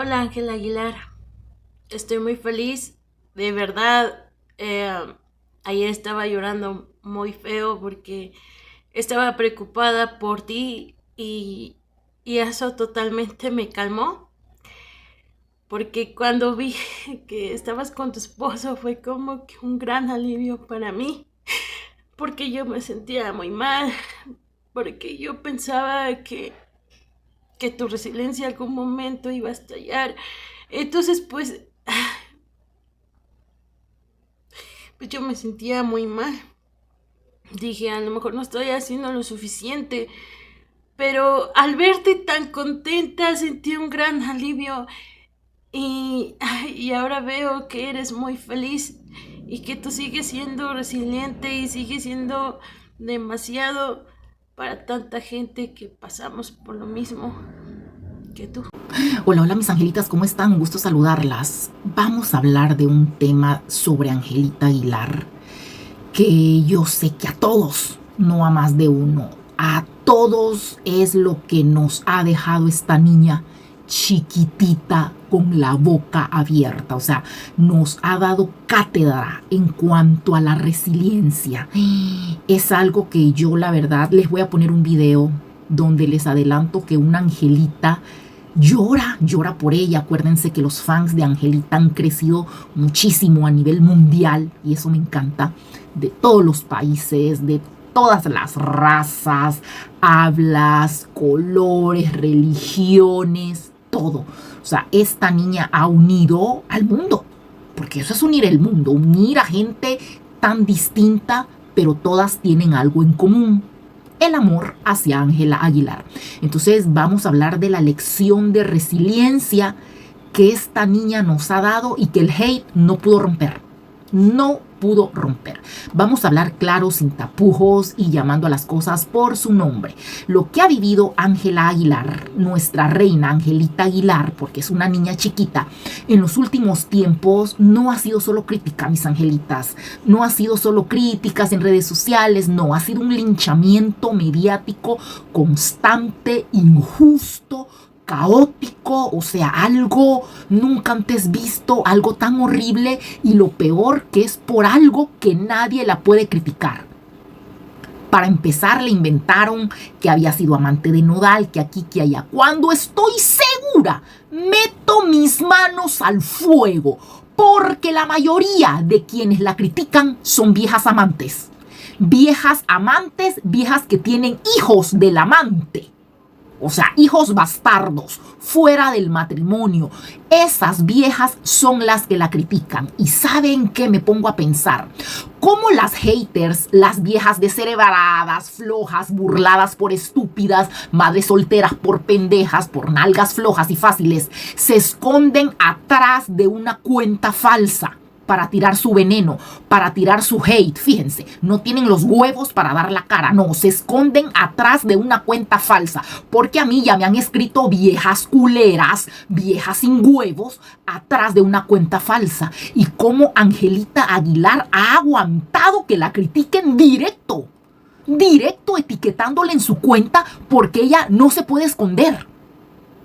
Hola Ángela Aguilar, estoy muy feliz, de verdad. Ayer estaba llorando muy feo porque estaba preocupada por ti y eso totalmente me calmó, porque cuando vi que estabas con tu esposo fue como que un gran alivio para mí, porque yo me sentía muy mal, porque yo pensaba que tu resiliencia algún momento iba a estallar. Entonces, pues yo me sentía muy mal. Dije, a lo mejor no estoy haciendo lo suficiente, pero al verte tan contenta sentí un gran alivio y ahora veo que eres muy feliz y que tú sigues siendo resiliente y sigues siendo demasiado para tanta gente que pasamos por lo mismo que tú. Hola, hola mis angelitas, ¿cómo están? Un gusto saludarlas. Vamos a hablar de un tema sobre Angelita Aguilar, que yo sé que a todos, no a más de uno, a todos es lo que nos ha dejado esta niña chiquitita con la boca abierta. O sea, nos ha dado cátedra en cuanto a la resiliencia. Es algo que yo, la verdad, les voy a poner un video donde les adelanto que una Angelita llora por ella. Acuérdense que los fans de Angelita han crecido muchísimo a nivel mundial y eso me encanta, de todos los países, de todas las razas, hablas, colores, religiones, todo. O sea, esta niña ha unido al mundo, porque eso es unir el mundo, unir a gente tan distinta, pero todas tienen algo en común: el amor hacia Ángela Aguilar. Entonces vamos a hablar de la lección de resiliencia que esta niña nos ha dado y que el hate no pudo romper. No pudo romper. Vamos a hablar claro, sin tapujos y llamando a las cosas por su nombre. Lo que ha vivido Ángela Aguilar, nuestra reina Angelita Aguilar, porque es una niña chiquita, en los últimos tiempos no ha sido solo crítica, mis angelitas. No ha sido solo críticas en redes sociales, no. Ha sido un linchamiento mediático constante, injusto, caótico, o sea, algo nunca antes visto, algo tan horrible, y lo peor que es por algo que nadie la puede criticar. Para empezar, le inventaron que había sido amante de Nodal, que aquí, que allá. Cuando estoy segura, meto mis manos al fuego, porque la mayoría de quienes la critican son viejas amantes. Viejas amantes, viejas que tienen hijos del amante. O sea, hijos bastardos, fuera del matrimonio. Esas viejas son las que la critican. ¿Y saben qué? Me pongo a pensar. ¿Cómo las haters, las viejas descerebradas, flojas, burladas por estúpidas, madres solteras por pendejas, por nalgas flojas y fáciles, se esconden atrás de una cuenta falsa para tirar su veneno, para tirar su hate? Fíjense, no tienen los huevos para dar la cara, no, se esconden atrás de una cuenta falsa, porque a mí ya me han escrito viejas culeras, viejas sin huevos, atrás de una cuenta falsa. Y cómo Angelita Aguilar ha aguantado que la critiquen directo etiquetándola en su cuenta, porque ella no se puede esconder.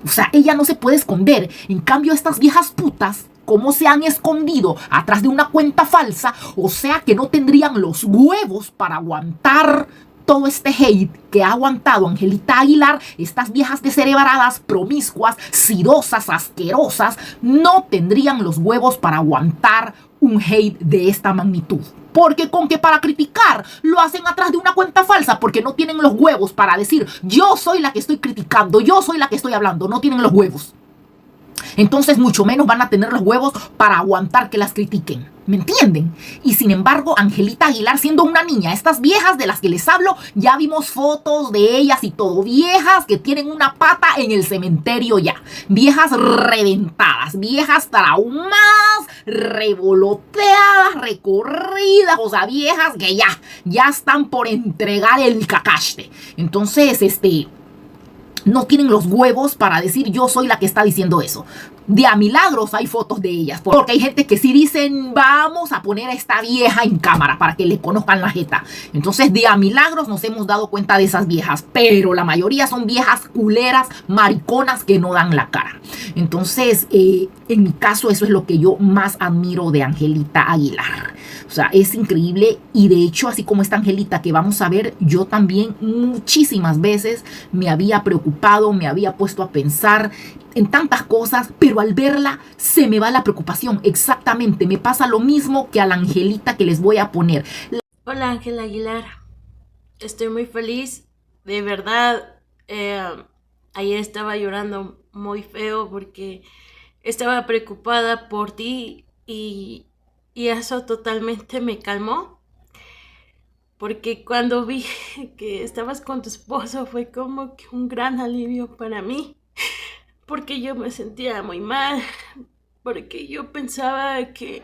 O sea, ella no se puede esconder. En cambio, estas viejas putas, cómo se han escondido atrás de una cuenta falsa, o sea que no tendrían los huevos para aguantar todo este hate que ha aguantado Angelita Aguilar. Estas viejas descerebradas, promiscuas, sidosas, asquerosas, no tendrían los huevos para aguantar un hate de esta magnitud. Porque con que para criticar lo hacen atrás de una cuenta falsa, porque no tienen los huevos para decir: yo soy la que estoy criticando, yo soy la que estoy hablando. No tienen los huevos. Entonces mucho menos van a tener los huevos para aguantar que las critiquen. ¿Me entienden? Y sin embargo, Angelita Aguilar, siendo una niña, estas viejas de las que les hablo, ya vimos fotos de ellas y todo. Viejas que tienen una pata en el cementerio ya. Viejas reventadas, viejas traumadas, revoloteadas, recorridas. O sea, viejas que ya están por entregar el cacaste. Entonces, no tienen los huevos para decir yo soy la que está diciendo eso. De a milagros hay fotos de ellas, porque hay gente que sí dicen vamos a poner a esta vieja en cámara para que le conozcan la jeta. Entonces de a milagros nos hemos dado cuenta de esas viejas, pero la mayoría son viejas culeras, mariconas que no dan la cara. Entonces en mi caso eso es lo que yo más admiro de Angelita Aguilar. O sea, es increíble y de hecho así como esta Angelita que vamos a ver, yo también muchísimas veces me había preocupado, me había puesto a pensar en tantas cosas, pero al verla se me va la preocupación. Exactamente, me pasa lo mismo que a la Angelita que les voy a poner. Hola Ángela Aguilar, estoy muy feliz, de verdad. Ayer estaba llorando muy feo porque estaba preocupada por ti y eso totalmente me calmó. Porque cuando vi que estabas con tu esposo fue como que un gran alivio para mí. Porque yo me sentía muy mal, porque yo pensaba que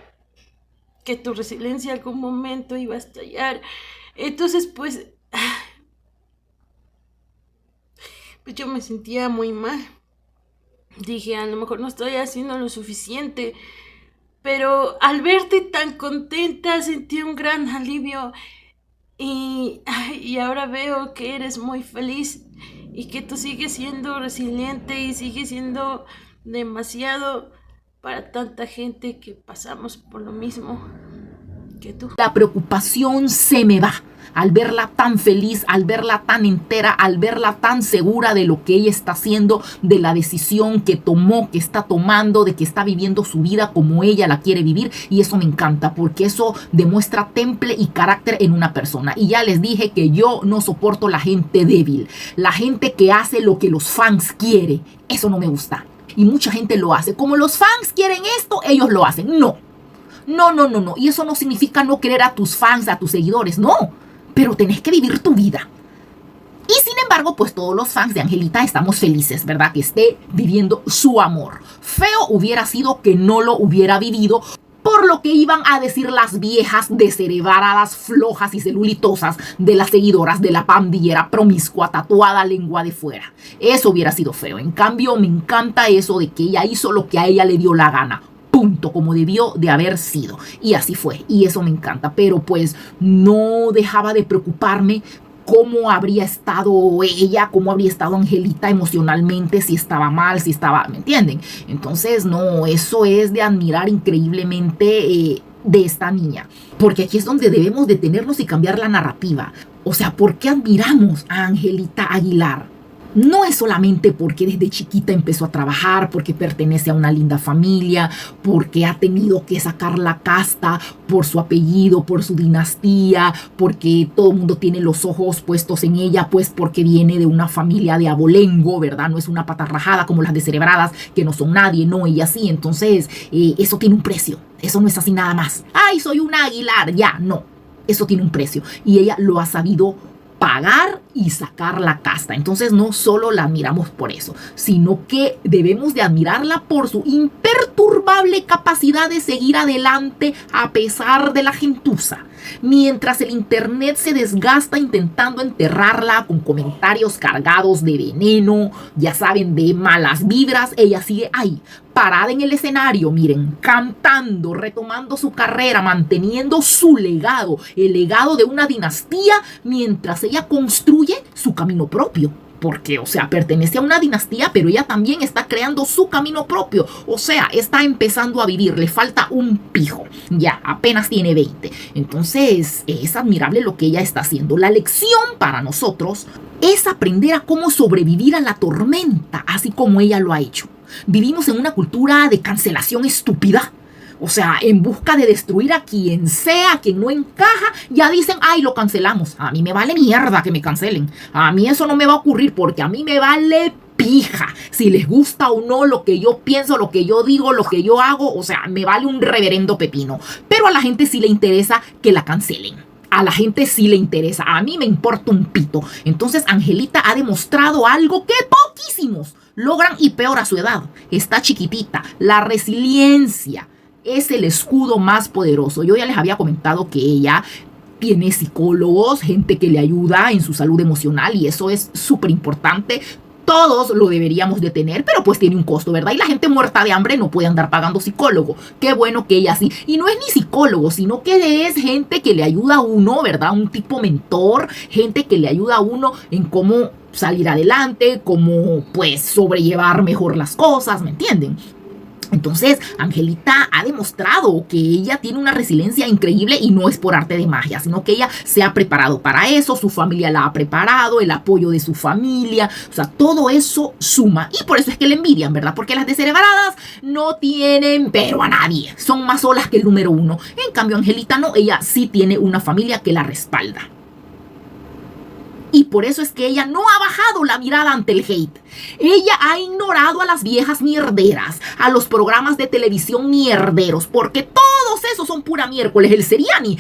tu resiliencia en algún momento iba a estallar. Entonces, pues yo me sentía muy mal. Dije, a lo mejor no estoy haciendo lo suficiente, pero al verte tan contenta sentí un gran alivio y ahora veo que eres muy feliz y que tú sigues siendo resiliente y sigues siendo demasiado para tanta gente que pasamos por lo mismo que tú. La preocupación se me va al verla tan feliz, al verla tan entera, al verla tan segura de lo que ella está haciendo, de la decisión que tomó, que está tomando, de que está viviendo su vida como ella la quiere vivir. Y eso me encanta porque eso demuestra temple y carácter en una persona. Y ya les dije que yo no soporto la gente débil, la gente que hace lo que los fans quieren. Eso no me gusta. Y mucha gente lo hace. Como los fans quieren esto, ellos lo hacen. No. Y eso no significa no querer a tus fans, a tus seguidores. No. Pero tenés que vivir tu vida. Y sin embargo, pues todos los fans de Angelita estamos felices, ¿verdad? Que esté viviendo su amor. Feo hubiera sido que no lo hubiera vivido por lo que iban a decir las viejas descerebradas, flojas y celulitosas de las seguidoras de la pandillera promiscua tatuada lengua de fuera. Eso hubiera sido feo. En cambio, me encanta eso de que ella hizo lo que a ella le dio la gana. Punto, como debió de haber sido. Y así fue, y eso me encanta. Pero pues no dejaba de preocuparme cómo habría estado ella, cómo habría estado Angelita emocionalmente, si estaba mal, si estaba, ¿me entienden? Entonces, no, eso es de admirar increíblemente de esta niña. Porque aquí es donde debemos detenernos y cambiar la narrativa. O sea, ¿por qué admiramos a Angelita Aguilar? No es solamente porque desde chiquita empezó a trabajar, porque pertenece a una linda familia, porque ha tenido que sacar la casta por su apellido, por su dinastía, porque todo el mundo tiene los ojos puestos en ella, pues porque viene de una familia de abolengo, ¿verdad? No es una pata rajada como las descerebradas que no son nadie, no, ella sí. Entonces, eso tiene un precio. Eso no es así nada más. ¡Ay, soy una Aguilar! Ya, no. Eso tiene un precio. Y ella lo ha sabido pagar y sacar la casta. Entonces no solo la admiramos por eso, sino que debemos de admirarla por su imperturbable capacidad de seguir adelante a pesar de la gentuza. Mientras el internet se desgasta intentando enterrarla con comentarios cargados de veneno, ya saben, de malas vibras, ella sigue ahí, parada en el escenario, miren, cantando, retomando su carrera, manteniendo su legado, el legado de una dinastía, mientras ella construye su camino propio. Porque, o sea, pertenece a una dinastía, pero ella también está creando su camino propio. O sea, está empezando a vivir, le falta un pijo. Ya, apenas tiene 20. Entonces, es admirable lo que ella está haciendo. La lección para nosotros es aprender a cómo sobrevivir a la tormenta, así como ella lo ha hecho. Vivimos en una cultura de cancelación estúpida. O sea, en busca de destruir a quien sea, a quien no encaja, ya dicen, ay, lo cancelamos. A mí me vale mierda que me cancelen. A mí eso no me va a ocurrir porque a mí me vale pija. Si les gusta o no lo que yo pienso, lo que yo digo, lo que yo hago, o sea, me vale un reverendo pepino. Pero a la gente sí le interesa que la cancelen. A la gente sí le interesa. A mí me importa un pito. Entonces, Angelita ha demostrado algo que poquísimos logran y peor a su edad. Está chiquitita. La resiliencia es el escudo más poderoso. Yo ya les había comentado que ella tiene psicólogos, gente que le ayuda en su salud emocional y eso es súper importante. Todos lo deberíamos de tener, pero pues tiene un costo, ¿verdad? Y la gente muerta de hambre no puede andar pagando psicólogo. Qué bueno que ella sí. Y no es ni psicólogo, sino que es gente que le ayuda a uno, ¿verdad? Un tipo mentor, gente que le ayuda a uno en cómo salir adelante, cómo pues sobrellevar mejor las cosas, ¿me entienden? Entonces, Angelita ha demostrado que ella tiene una resiliencia increíble y no es por arte de magia, sino que ella se ha preparado para eso, su familia la ha preparado, el apoyo de su familia, o sea, todo eso suma. Y por eso es que le envidian, ¿verdad? Porque las descerebradas no tienen pero a nadie, son más solas que el número uno. En cambio, Angelita no, ella sí tiene una familia que la respalda. Y por eso es que ella no ha bajado la mirada ante el hate. Ella ha ignorado a las viejas mierderas, a los programas de televisión mierderos, porque todos esos son pura miércoles. El Seriani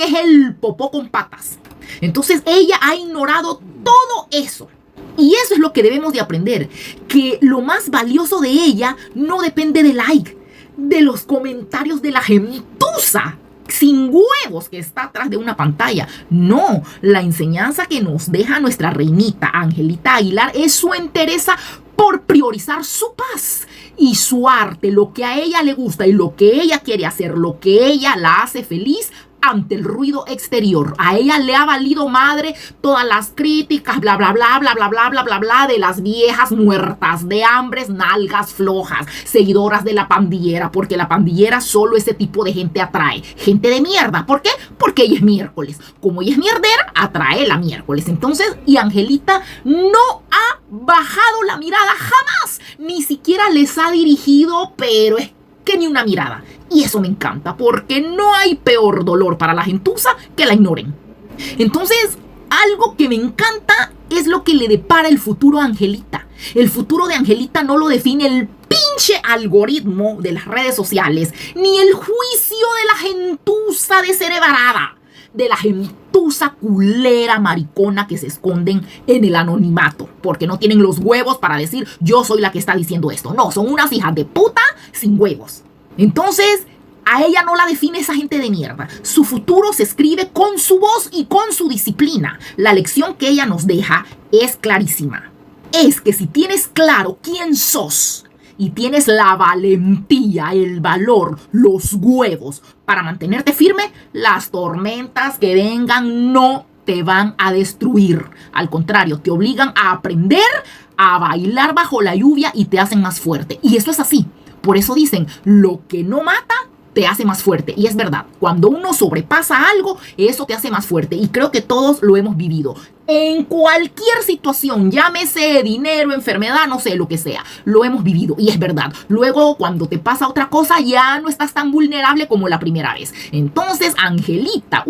es el popó con patas. Entonces ella ha ignorado todo eso. Y eso es lo que debemos de aprender, que lo más valioso de ella no depende del like, de los comentarios de la gentuza sin huevos que está atrás de una pantalla. No, la enseñanza que nos deja nuestra reinita Angelita Aguilar es su entereza por priorizar su paz y su arte, lo que a ella le gusta y lo que ella quiere hacer, lo que ella la hace feliz ante el ruido exterior. A ella le ha valido madre todas las críticas, bla, bla, bla, bla, bla, bla, bla, bla, bla, de las viejas muertas de hambres, nalgas flojas, seguidoras de la pandillera, porque la pandillera solo ese tipo de gente atrae. Gente de mierda. ¿Por qué? Porque ella es miércoles. Como ella es mierdera, atrae la miércoles. Entonces, y Angelita no ha bajado la mirada jamás. Ni siquiera les ha dirigido, pero es que ni una mirada. Y eso me encanta, porque no hay peor dolor para la gentuza que la ignoren. Entonces, algo que me encanta es lo que le depara el futuro a Angelita. El futuro de Angelita no lo define el pinche algoritmo de las redes sociales, ni el juicio de la gentuza descerebrada, de la gentuza culera maricona que se esconden en el anonimato, porque no tienen los huevos para decir yo soy la que está diciendo esto. No, son unas hijas de puta sin huevos. Entonces, a ella no la define esa gente de mierda. Su futuro se escribe con su voz y con su disciplina. La lección que ella nos deja es clarísima. Es que si tienes claro quién sos y tienes la valentía, el valor, los huevos para mantenerte firme, las tormentas que vengan no te van a destruir. Al contrario, te obligan a aprender a bailar bajo la lluvia y te hacen más fuerte. Y eso es así. Por eso dicen, lo que no mata te hace más fuerte. Y es verdad, cuando uno sobrepasa algo, eso te hace más fuerte. Y creo que todos lo hemos vivido. En cualquier situación, llámese dinero, enfermedad, no sé, lo que sea, lo hemos vivido. Y es verdad, luego cuando te pasa otra cosa, ya no estás tan vulnerable como la primera vez. Entonces, Angelita,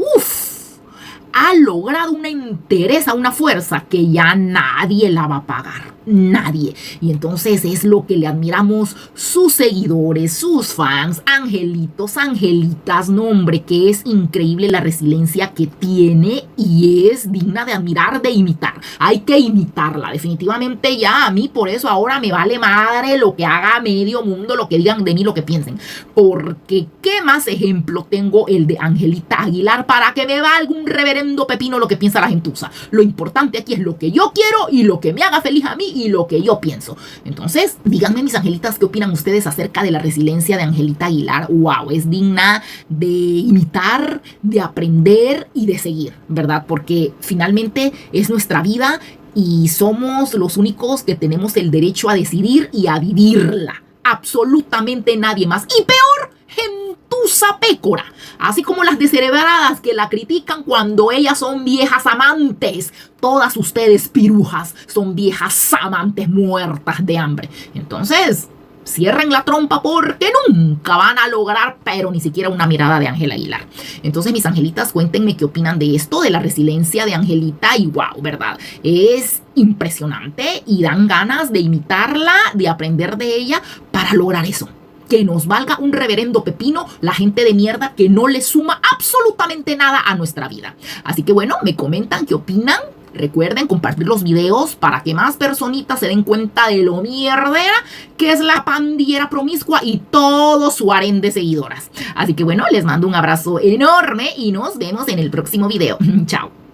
ha logrado una entereza, una fuerza que ya nadie la va a pagar. Nadie. Y entonces es lo que le admiramos sus seguidores, sus fans, angelitos, angelitas. No, hombre, que es increíble la resiliencia que tiene y es digna de admirar, de imitar. Hay que imitarla, definitivamente. Ya a mí por eso ahora me vale madre lo que haga medio mundo, lo que digan de mí, lo que piensen. Porque qué más ejemplo tengo el de Angelita Aguilar para que me valga un reverendo pepino lo que piensa la gentuza. Lo importante aquí es lo que yo quiero y lo que me haga feliz a mí y lo que yo pienso. Entonces, díganme, mis angelitas, ¿qué opinan ustedes acerca de la resiliencia de Angelita Aguilar? Wow, es digna de imitar, de aprender y de seguir, ¿verdad? Porque finalmente es nuestra vida y somos los únicos que tenemos el derecho a decidir y a vivirla. Absolutamente nadie más. Y peor, gentuza pécora. Así como las descerebradas que la critican cuando ellas son viejas amantes. Todas ustedes, pirujas, son viejas amantes muertas de hambre. Entonces, cierren la trompa porque nunca van a lograr, pero ni siquiera una mirada de Ángela Aguilar. Entonces, mis angelitas, cuéntenme qué opinan de esto, de la resiliencia de Angelita. Y wow, ¿verdad? Es impresionante y dan ganas de imitarla, de aprender de ella para lograr eso. Que nos valga un reverendo pepino la gente de mierda que no le suma absolutamente nada a nuestra vida. Así que bueno, me comentan qué opinan. Recuerden compartir los videos para que más personitas se den cuenta de lo mierdera que es la pandillera promiscua y todo su harén de seguidoras. Así que bueno, les mando un abrazo enorme y nos vemos en el próximo video. Chao.